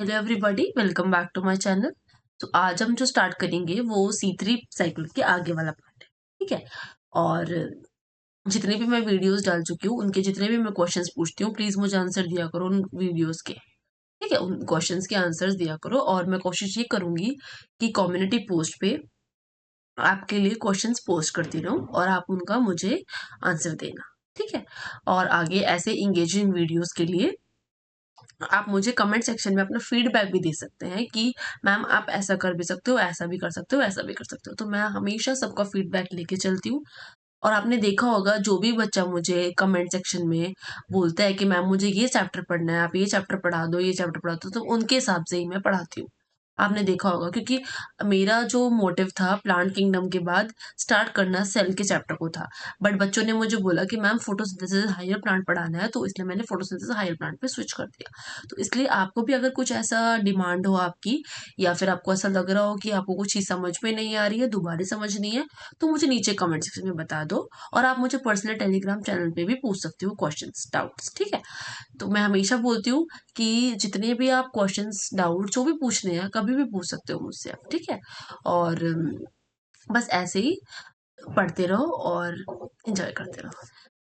Hello everybody, welcome back to my channel. तो आज हम जो स्टार्ट करेंगे वो C3 साइकिल के आगे वाला पार्ट है। ठीक है। और जितने भी मैं वीडियोस डाल चुकी हूँ उनके जितने भी मैं क्वेश्चंस पूछती हूँ, प्लीज मुझे आंसर दिया करो उन वीडियोस के। ठीक है, उन क्वेश्चंस के आंसर्स दिया करो और मैं कोशिश ये करूंगी कि कम्युनिटी पोस्ट पे आपके लिए क्वेश्चंस पोस्ट करती रहूं और आप उनका मुझे आंसर देना। ठीक है। और आगे ऐसे इंगेजिंग वीडियोस के लिए आप मुझे कमेंट सेक्शन में अपना फीडबैक भी दे सकते हैं कि मैम आप ऐसा कर भी सकते हो, ऐसा भी कर सकते हो, ऐसा भी कर सकते हो। तो मैं हमेशा सबका फीडबैक लेके चलती हूँ। और आपने देखा होगा जो भी बच्चा मुझे कमेंट सेक्शन में बोलता है कि मैम मुझे ये चैप्टर पढ़ना है, आप ये चैप्टर पढ़ा दो, ये चैप्टर पढ़ा दो, तो उनके हिसाब से ही मैं पढ़ाती हूँ। आपने देखा होगा क्योंकि मेरा जो मोटिव था प्लांट किंगडम के बाद स्टार्ट करना सेल के चैप्टर को था। बट बच्चों ने मुझे बोला कि मैम फोटोसिंथेसिस हायर प्लांट पढ़ाना है, तो इसलिए मैंने फोटोसिंथेसिस हायर प्लांट पे स्विच कर दिया। तो इसलिए आपको भी अगर कुछ ऐसा डिमांड हो आपकी, या फिर आपको ऐसा लग रहा हो कि आपको कुछ चीज समझ में नहीं आ रही है, दोबारा समझनी है, तो मुझे नीचे कमेंट सेक्शन में बता दो। और आप मुझे पर्सनल टेलीग्राम चैनल पे भी पूछ सकते हो क्वेश्चंस, डाउट्स। ठीक है। तो मैं हमेशा बोलती हूँ कि जितने भी आप क्वेश्चंस, डाउट जो भी पूछने हैं कभी भी पूछ सकते हो मुझसे आप। ठीक है। और बस ऐसे ही पढ़ते रहो और एंजॉय करते रहो।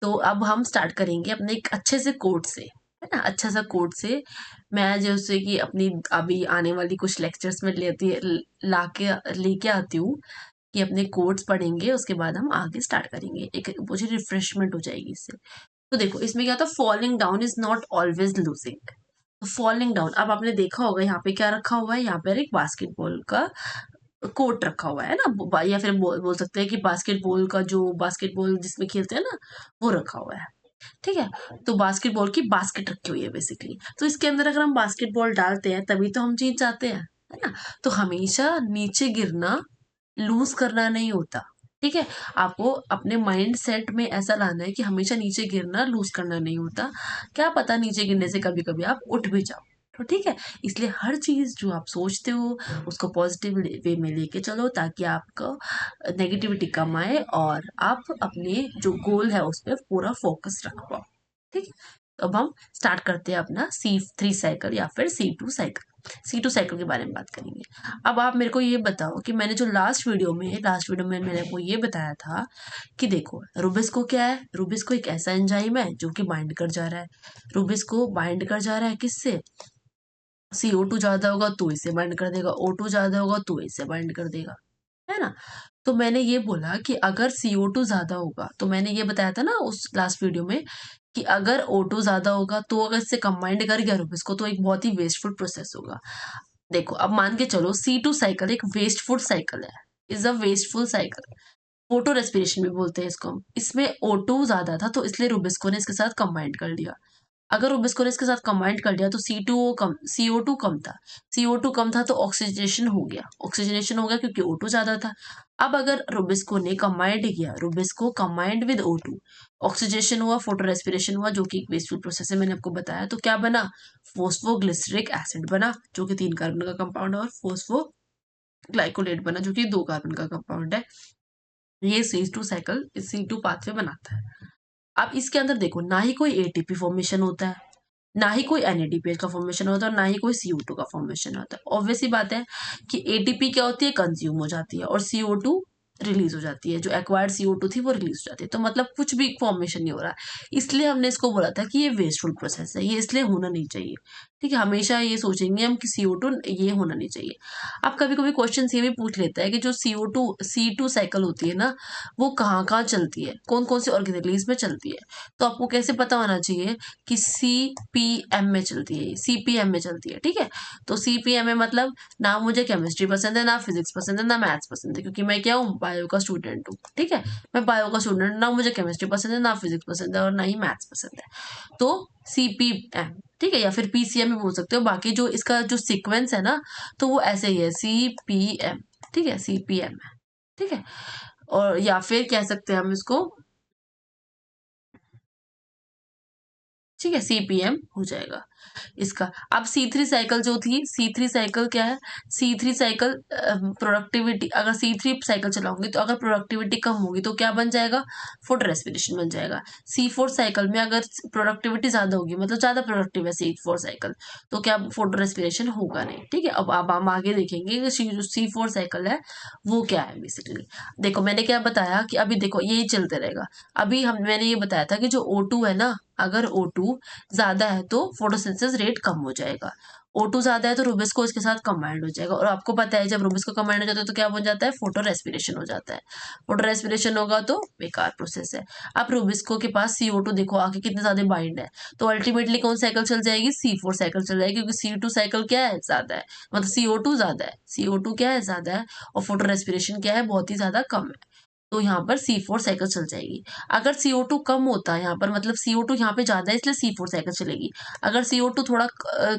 तो अब हम स्टार्ट करेंगे अपने एक अच्छे से कोट से, है ना, अच्छा सा कोट से। मैं जैसे कि अपनी अभी आने वाली कुछ लेक्चर्स में लाके लेके आती हूँ कि अपने कोट्स पढ़ेंगे, उसके बाद हम आगे स्टार्ट करेंगे। एक मुझे रिफ्रेशमेंट हो जाएगी इससे। तो देखो इसमें क्या था, falling down is not always losing. Falling down, अब आपने देखा होगा यहाँ पे क्या रखा हुआ है, यहाँ पर एक बास्केटबॉल का कोर्ट रखा हुआ है ना, या फिर बोल सकते हैं कि बास्केटबॉल का जो बास्केटबॉल जिसमें खेलते हैं ना, वो रखा हुआ है। ठीक है। तो बास्केटबॉल की बास्केट रखी हुई है बेसिकली। तो इसके अंदर अगर हम बास्केटबॉल डालते हैं तभी तो हम जीत जाते हैं, है ना। तो हमेशा नीचे गिरना लूज करना नहीं होता। ठीक है। आपको अपने माइंड सेट में ऐसा लाना है कि हमेशा नीचे गिरना लूज करना नहीं होता। क्या पता नीचे गिरने से कभी कभी आप उठ भी जाओ। तो ठीक है, इसलिए हर चीज जो आप सोचते हो उसको पॉजिटिव वे में लेके चलो, ताकि आपको नेगेटिविटी कम आए और आप अपने जो गोल है उस पर पूरा फोकस रख पाओ। ठीक है। तो अब हम स्टार्ट करते हैं अपना C3 साइकिल या फिर C2 साइकिल। C2 साइकिल के बारे में बात करेंगे। अब आप मेरे को ये बताओ कि मैंने जो लास्ट वीडियो में मैंने आपको ये बताया था कि देखो रुबिस्को क्या है। रुबिस्को एक ऐसा एंजाइम है जो कि बाइंड कर जा रहा है। रुबिस्को बाइंड कर जा रहा है किससे? CO2 ज्यादा होगा तो इसे बाइंड कर देगा, O2 ज्यादा होगा तो इसे बाइंड कर देगा, है ना। तो मैंने ये बोला कि अगर CO2 ज्यादा होगा, तो मैंने ये बताया था ना उस लास्ट वीडियो में कि अगर O2 ज्यादा होगा तो अगर इससे कंबाइंड कर गया रुबिस्को तो एक बहुत ही वेस्टफुल प्रोसेस होगा। देखो अब मान के चलो C2 साइकिल एक वेस्टफुल साइकिल है, is a wasteful cycle. Photo respiration भी बोलते हैं इसको हम। इसमें O2 ज्यादा था तो इसलिए रुबिस्को ने इसके साथ कंबाइंड कर लिया। अगर रुबिस्को ने इसके साथ कंबाइंड कर लिया तो CO2 कम था। CO2 कम था तो ऑक्सीजनेशन हो गया, क्योंकि O2 ज्यादा था। अब अगर रुबिस्को ने कंबाइंड किया, Rubisco combined with O2, oxygenation हुआ, फोटो रेस्पिरेशन हुआ, जो कि एक वेस्टफुल प्रोसेस है, मैंने आपको बताया। तो क्या बना? फोस्फोग्लिसरिक एसिड बना, जो कि 3 कार्बन का कंपाउंड है, और फोस्फोग्लाइकोलेट बना, जो कि 2 कार्बन का कंपाउंड है। ये C2 साइकिल C2 पाथवे बनाता है। अब इसके अंदर देखो ना ही कोई ATP फॉर्मेशन होता है, ना ही कोई NADPH का फॉर्मेशन होता है, और ना ही कोई CO2 का फॉर्मेशन होता है। ऑब्वियस सी बात है कि ATP क्या होती है, कंज्यूम हो जाती है, और CO2 रिलीज हो जाती है। जो एक्वायर्ड CO2 थी वो रिलीज हो जाती है। तो मतलब कुछ भी फॉर्मेशन नहीं हो रहा है। इसलिए हमने इसको बोला था कि ये वेस्टफुल प्रोसेस है, ये इसलिए होना नहीं चाहिए। ठीक है, हमेशा ये सोचेंगे हम कि CO2 ये होना नहीं चाहिए। अब कभी कभी क्वेश्चन ये भी पूछ लेता है कि जो C2 साइकिल होती है ना, वो कहाँ कहाँ चलती है, कौन कौन से ऑर्गेनेलिज में चलती है। तो आपको कैसे पता होना चाहिए कि CPM में चलती है, CPM में चलती है। ठीक है। तो CPM में मतलब ना मुझे केमिस्ट्री पसंद है, ना फिजिक्स पसंद है, ना मैथ्स पसंद है, क्योंकि मैं क्या हूँ, बायो का स्टूडेंट हूँ। ठीक है। मैं बायो का स्टूडेंट, ना मुझे केमिस्ट्री पसंद है, ना फिजिक्स पसंद है, और ना ही मैथ्स पसंद है। तो CPM, ठीक है, या फिर PCM भी बोल सकते हो। बाकी जो इसका जो सीक्वेंस है ना, तो वो ऐसे ही है, CPM। ठीक है, CPM है। ठीक है। और या फिर कह सकते हैं हम इसको ठीक है, CPM हो जाएगा इसका। अब C3 साइकिल जो थी, C3 साइकिल क्या है, C3 साइकिल प्रोडक्टिविटी, अगर C3 साइकिल चलाऊंगी तो अगर प्रोडक्टिविटी कम होगी तो क्या बन जाएगा, फोटो रेस्पिरेशन बन जाएगा। C4 साइकिल में अगर प्रोडक्टिविटी ज्यादा होगी, मतलब ज्यादा प्रोडक्टिव है C4 साइकिल, तो क्या फोटो रेस्पिरेशन होगा नहीं। ठीक है, अब हम आगे देखेंगे कि C4 साइकिल है वो क्या है बेसिकली। देखो मैंने क्या बताया कि अभी देखो यही चलते रहेगा। अभी मैंने ये बताया था कि जो O2 है ना, अगर O2 ज्यादा है तो फोटोसिंथेसिस रेट कम हो जाएगा। O2 ज्यादा है तो रूबिस्को इसके साथ कंबाइंड हो जाएगा, और आपको पता है जब रूबिस्को कंबाइंड हो जाता है तो क्या बन जाता है, फोटो रेस्पिरेशन हो जाता है। फोटो रेस्पिरेशन होगा तो बेकार प्रोसेस है। अब रूबिस्को के पास CO2 देखो आगे कितने ज्यादा बाइंड है, तो अल्टीमेटली कौन साइकिल चल जाएगी, C4 साइकिल चल जाएगी, क्योंकि C2 साइकिल क्या है, ज्यादा है, मतलब CO2 ज्यादा है, CO2 क्या है, ज्यादा है, और फोटो रेस्पिरेशन क्या है, बहुत ही ज्यादा कम है, तो यहाँ पर C4 साइकिल चल जाएगी। अगर CO2 कम होता है यहाँ पर, मतलब CO2 यहाँ पे ज्यादा है इसलिए C4 साइकिल चलेगी। अगर CO2 थोड़ा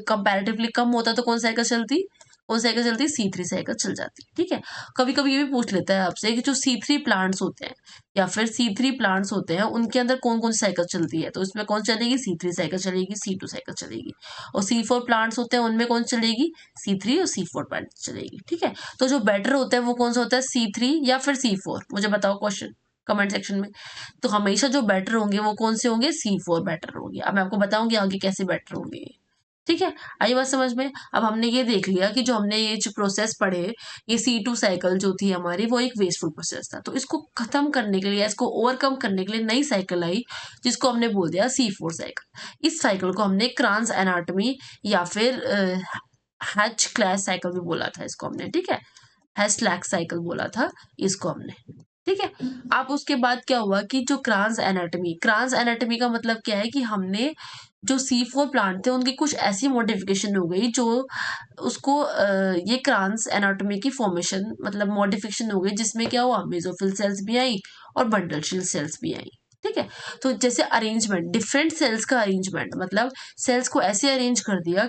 कंपैरेटिवली कम होता तो कौन साइकिल चलती, C3 साइकिल चल जाती। ठीक है, कभी कभी ये भी पूछ लेता है आपसे कि जो C3 प्लांट्स होते हैं या फिर C3 प्लांट्स होते हैं उनके अंदर कौन कौन सी साइकिल चलती है, तो इसमें कौन चलेगी, C3 साइकिल चलेगी, C2 साइकिल चलेगी। और C4 प्लांट्स होते हैं उनमें कौन चलेगी, C3 और C4 प्लांट चलेगी। ठीक है, तो जो बेटर होता है वो कौन सा होता है, C3 या फिर C4, मुझे बताओ क्वेश्चन कमेंट सेक्शन में। तो हमेशा जो बेटर होंगे वो कौन से होंगे, C4 बेटर होंगे। अब मैं आपको बताऊंगी आगे कैसे बेटर होंगे। ठीक है, आई बात समझ में। अब हमने ये देख लिया कि जो हमने ये जो प्रोसेस पढ़े, ये C2 साइकिल जो थी हमारी वो एक वेस्टफुल प्रोसेस था, तो इसको खत्म करने के लिए, इसको ओवरकम करने के लिए नई साइकिल आई जिसको हमने बोल दिया C4 साइकिल। इस साइकिल को हमने क्रान्स एनाटॉमी या फिर हैच क्लास साइकिल भी बोला था इसको हमने। ठीक है, हैस्लैक साइकिल बोला था इसको हमने। ठीक है, अब उसके बाद क्या हुआ कि जो क्रांस एनाटॉमी का मतलब क्या है कि हमने जो C4 प्लांट थे उनकी कुछ ऐसी मॉडिफिकेशन हो गई जो उसको ये क्रांस एनाटॉमी की फॉर्मेशन, मतलब मॉडिफिकेशन हो गई, जिसमें क्या हुआ, मेसोफिल सेल्स भी आई और बंडल सेल्स भी आई। ठीक है, तो जैसे अरेंजमेंट, डिफरेंट सेल्स का अरेंजमेंट, मतलब सेल्स को ऐसे अरेंज कर दिया